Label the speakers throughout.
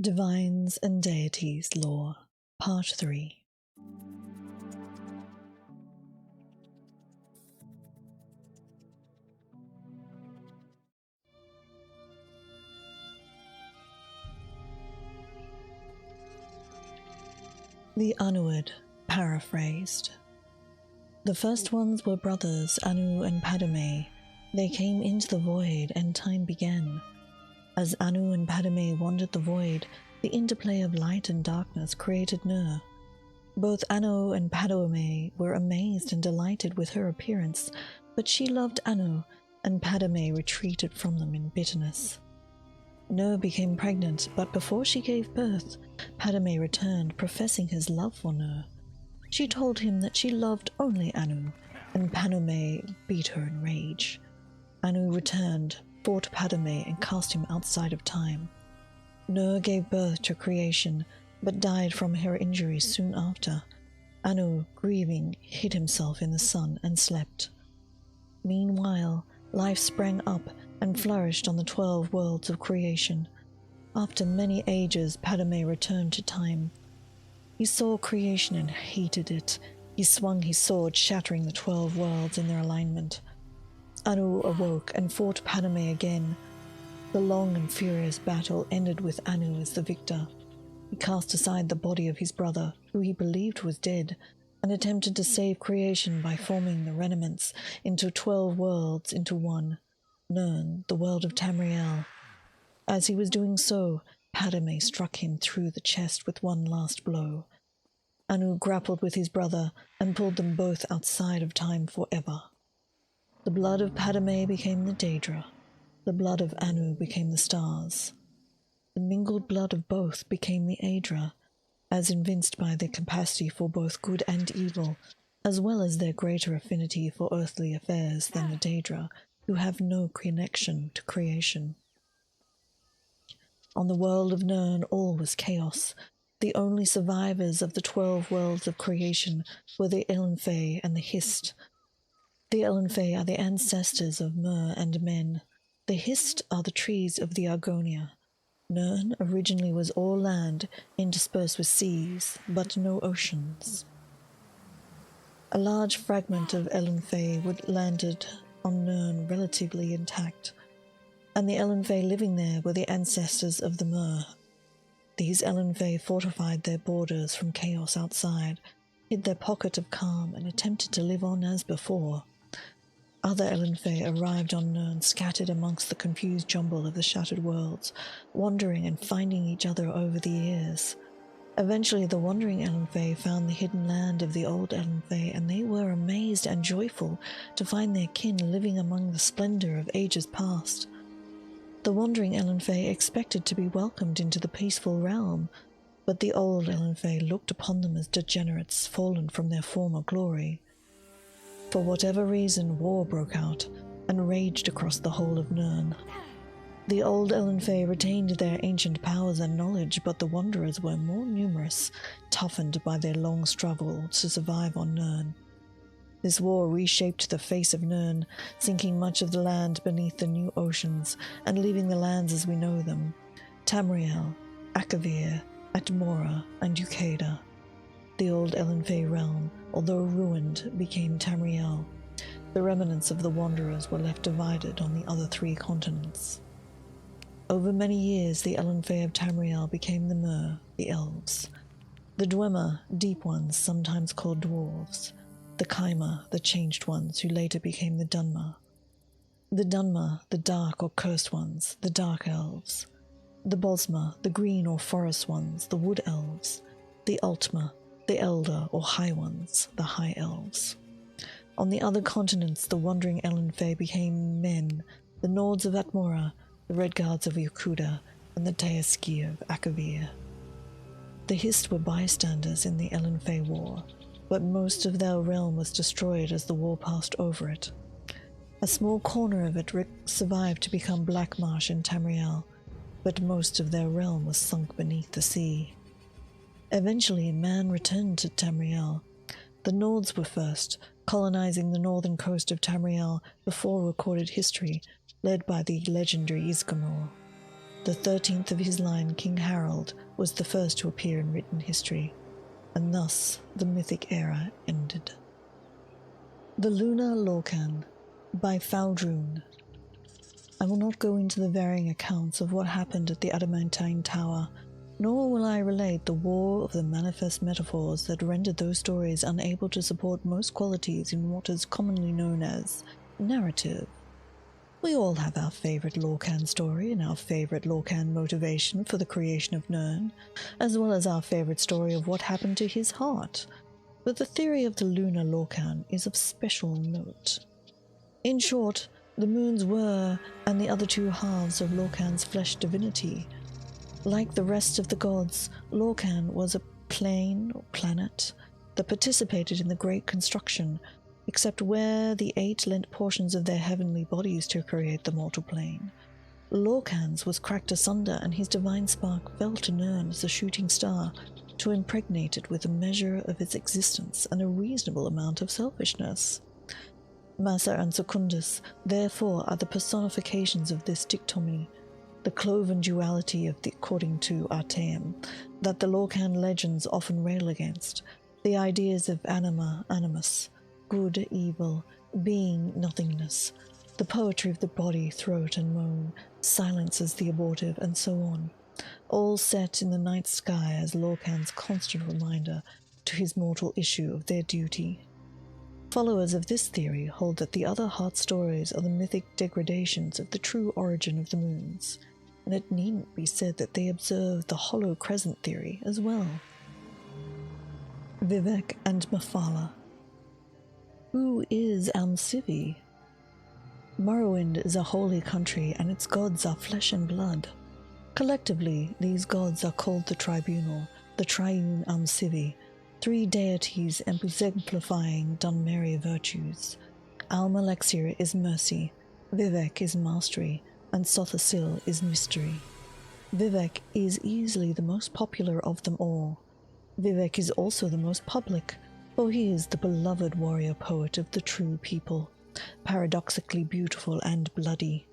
Speaker 1: Divines and Deities Lore, Part 3. The Anuid, paraphrased. The first ones were brothers Anu and Padme. They came into the void and time began. As Anu and Padme wandered the void, the interplay of light and darkness created Nur. Both Anu and Padme were amazed and delighted with her appearance, but she loved Anu, and Padme retreated from them in bitterness. Nur became pregnant, but before she gave birth, Padme returned, professing his love for Nur. She told him that she loved only Anu, and Padme beat her in rage. Anu returned, fought Padme, and cast him outside of time. Nur gave birth to creation, but died from her injuries soon after. Anu, grieving, hid himself in the sun and slept. Meanwhile, life sprang up and flourished on the 12 worlds of creation. After many ages, Padme returned to time. He saw creation and hated it. He swung his sword, shattering the 12 worlds in their alignment. Anu awoke and fought Padme again. The long and furious battle ended with Anu as the victor. He cast aside the body of his brother, who he believed was dead, and attempted to save creation by forming the Renements into 12 worlds into one, Nirn, the world of Tamriel. As he was doing so, Padme struck him through the chest with one last blow. Anu grappled with his brother and pulled them both outside of time forever. The blood of Padme became the Daedra. The blood of Anu became the stars. The mingled blood of both became the Aedra, as evinced by their capacity for both good and evil, as well as their greater affinity for earthly affairs than the Daedra, who have no connection to creation. On the world of Nirn all was chaos. The only survivors of the 12 worlds of creation were the Elenfey and the Hist. The Elenfey are the ancestors of Mer and men. The Hist are the trees of the Argonia. Nirn originally was all land, interspersed with seas, but no oceans. A large fragment of Elenfey would landed on Nirn relatively intact, and the Elenfey living there were the ancestors of the Mer. These Elenfey fortified their borders from chaos outside, hid their pocket of calm, and attempted to live on as before. Other Elenfey arrived on Nirn, scattered amongst the confused jumble of the shattered worlds, wandering and finding each other over the years. Eventually, the wandering Elenfey found the hidden land of the old Elenfey, and they were amazed and joyful to find their kin living among the splendor of ages past. The wandering Elenfey expected to be welcomed into the peaceful realm, but the old Elenfey looked upon them as degenerates fallen from their former glory. For whatever reason, war broke out and raged across the whole of Nirn. The old Elenfey retained their ancient powers and knowledge, but the Wanderers were more numerous, toughened by their long struggle to survive on Nirn. This war reshaped the face of Nirn, sinking much of the land beneath the new oceans and leaving the lands as we know them: Tamriel, Akavir, Atmora, and Ukaeda. The old Elenfey realm, although ruined, became Tamriel. The remnants of the Wanderers were left divided on the other 3 continents. Over many years, the Elenfey of Tamriel became the Mer, the Elves. The Dwemer, Deep Ones, sometimes called Dwarves. The Kaimer, the Changed Ones, who later became the Dunmer. The Dunmer, the Dark or Cursed Ones, the Dark Elves. The Bosmer, the Green or Forest Ones, the Wood Elves. The Altmer, the Elder or High Ones, the High Elves. On the other continents, the wandering Elenfey became men, the Nords of Atmora, the Redguards of Yokuda, and the Teoski of Akavir. The Hist were bystanders in the Elenfey War, but most of their realm was destroyed as the war passed over it. A small corner of it survived to become Black Marsh in Tamriel, but most of their realm was sunk beneath the sea. Eventually, man returned to Tamriel. The Nords were first, colonizing the northern coast of Tamriel before recorded history, led by the legendary Isgramor. The 13th of his line, King Harold, was the first to appear in written history, and thus the mythic era ended. The Lunar Lorcan by Faldrune. I will not go into the varying accounts of what happened at the Adamantine Tower, nor will I relate the war of the manifest metaphors that rendered those stories unable to support most qualities in what is commonly known as narrative. We all have our favorite Lorcan story and our favorite Lorcan motivation for the creation of Nirn, as well as our favorite story of what happened to his heart. But the theory of the Lunar Lorcan is of special note. In short, the moons were and the other two halves of Lorcan's flesh divinity. Like the rest of the gods, Lorcan was a plane or planet that participated in the great construction, except where the 8 lent portions of their heavenly bodies to create the mortal plane. Lorcan's was cracked asunder, and his divine spark fell to Nirn as a shooting star, to impregnate it with a measure of its existence and a reasonable amount of selfishness. Massa and Secundus, therefore, are the personifications of this dichotomy, the cloven duality of according to Artaeum, that the Lorcan legends often rail against, the ideas of anima, animus, good, evil, being, nothingness, the poetry of the body, throat and moan, silence as the abortive, and so on, all set in the night sky as Lorcan's constant reminder to his mortal issue of their duty. Followers of this theory hold that the other heart stories are the mythic degradations of the true origin of the moons, and it needn't be said that they observe the hollow crescent theory as well. Vivec and Mephala. Who is Almcivi? Morrowind is a holy country, and its gods are flesh and blood. Collectively, these gods are called the Tribunal, the Triune Almcivi, 3 deities exemplifying Dunmeri virtues. Almalexia is mercy, Vivec is mastery, and Sothosil is mystery. Vivec is easily the most popular of them all. Vivec is also the most public, for he is the beloved warrior poet of the true people, paradoxically beautiful and bloody.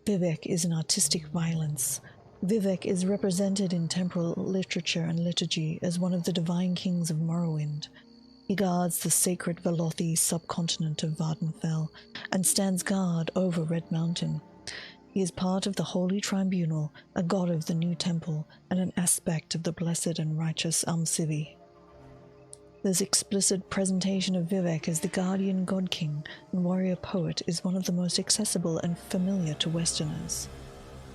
Speaker 1: Vivec is an artistic violence. Vivec is represented in temporal literature and liturgy as one of the divine kings of Morrowind. He guards the sacred Velothi subcontinent of Vardenfell and stands guard over Red Mountain. He is part of the Holy Tribunal, a god of the New Temple, and an aspect of the blessed and righteous Almcivi. This explicit presentation of Vivec as the guardian god-king and warrior poet is one of the most accessible and familiar to Westerners.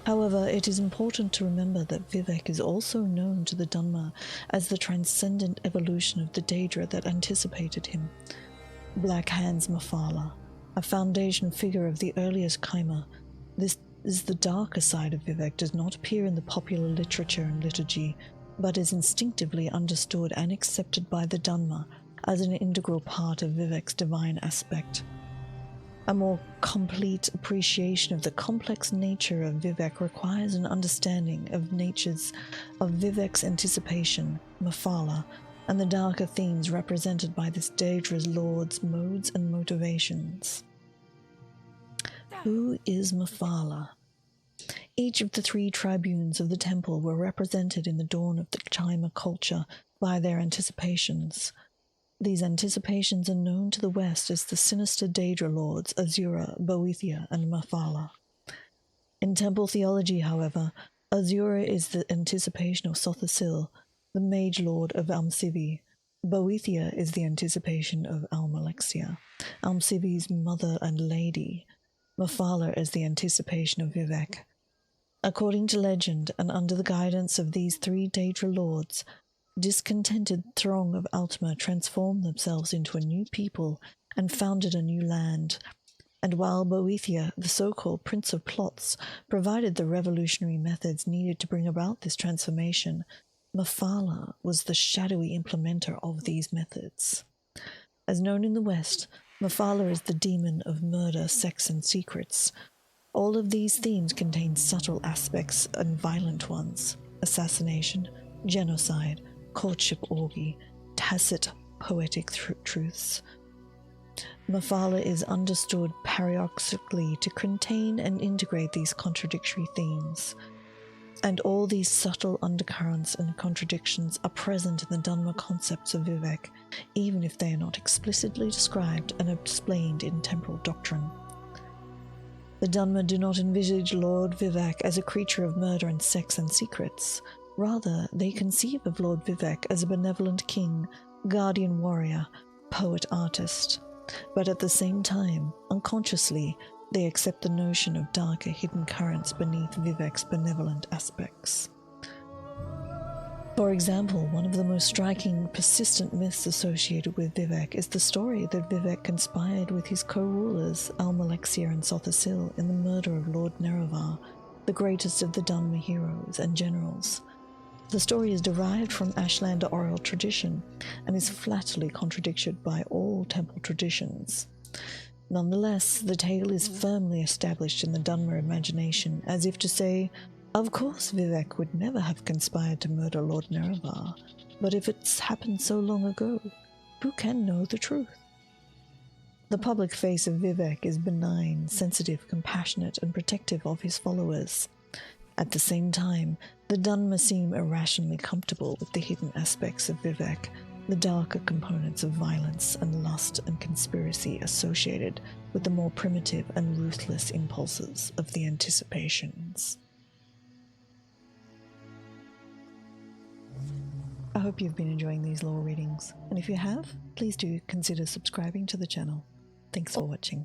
Speaker 1: However, it is important to remember that Vivec is also known to the Dunmer as the transcendent evolution of the Daedra that anticipated him. Black Hands Mephala, a foundation figure of the earliest Chimer. This is the darker side of Vivec, does not appear in the popular literature and liturgy, but is instinctively understood and accepted by the Dunmer as an integral part of Vivec's divine aspect. A more complete appreciation of the complex nature of Vivec requires an understanding of Vivec's anticipation, Mephala, and the darker themes represented by this Daedra's lord's modes and motivations. Who is Mephala? Each of the 3 tribunes of the temple were represented in the dawn of the Chimer culture by their anticipations. These anticipations are known to the West as the sinister Daedra lords Azura, Boethia, and Mephala. In temple theology, however, Azura is the anticipation of Sothosil, the mage lord of Almcivi. Boethia is the anticipation of Almalexia, Almcivi's mother and lady. Mephala is the anticipation of Vivec. According to legend, and under the guidance of these 3 Daedra lords, discontented throng of Altmer transformed themselves into a new people and founded a new land. And while Boethia, the so-called Prince of Plots, provided the revolutionary methods needed to bring about this transformation, Mephala was the shadowy implementer of these methods. As known in the West, Mephala is the demon of murder, sex, and secrets. All of these themes contain subtle aspects and violent ones: assassination, genocide, courtship orgy, tacit poetic truths. Mephala is understood paradoxically to contain and integrate these contradictory themes. And all these subtle undercurrents and contradictions are present in the Dhamma concepts of Vivek, even if they are not explicitly described and explained in temporal doctrine. The Dhamma do not envisage Lord Vivek as a creature of murder and sex and secrets. Rather, they conceive of Lord Vivek as a benevolent king, guardian warrior, poet-artist. But at the same time, unconsciously, they accept the notion of darker hidden currents beneath Vivek's benevolent aspects. For example, one of the most striking, persistent myths associated with Vivek is the story that Vivek conspired with his co-rulers Almalexia and Sothasil in the murder of Lord Nerevar, the greatest of the Dhamma heroes and generals. The story is derived from Ashlander oral tradition and is flatly contradicted by all temple traditions. Nonetheless, the tale is firmly established in the Dhamma imagination, as if to say, of course Vivek would never have conspired to murder Lord Nerevar, but if it's happened so long ago, who can know the truth? The public face of Vivek is benign, sensitive, compassionate, and protective of his followers. At the same time, the Dhamma seem irrationally comfortable with the hidden aspects of Vivek, the darker components of violence and lust and conspiracy associated with the more primitive and ruthless impulses of the anticipations. I hope you've been enjoying these lore readings, and if you have, please do consider subscribing to the channel. Thanks for watching.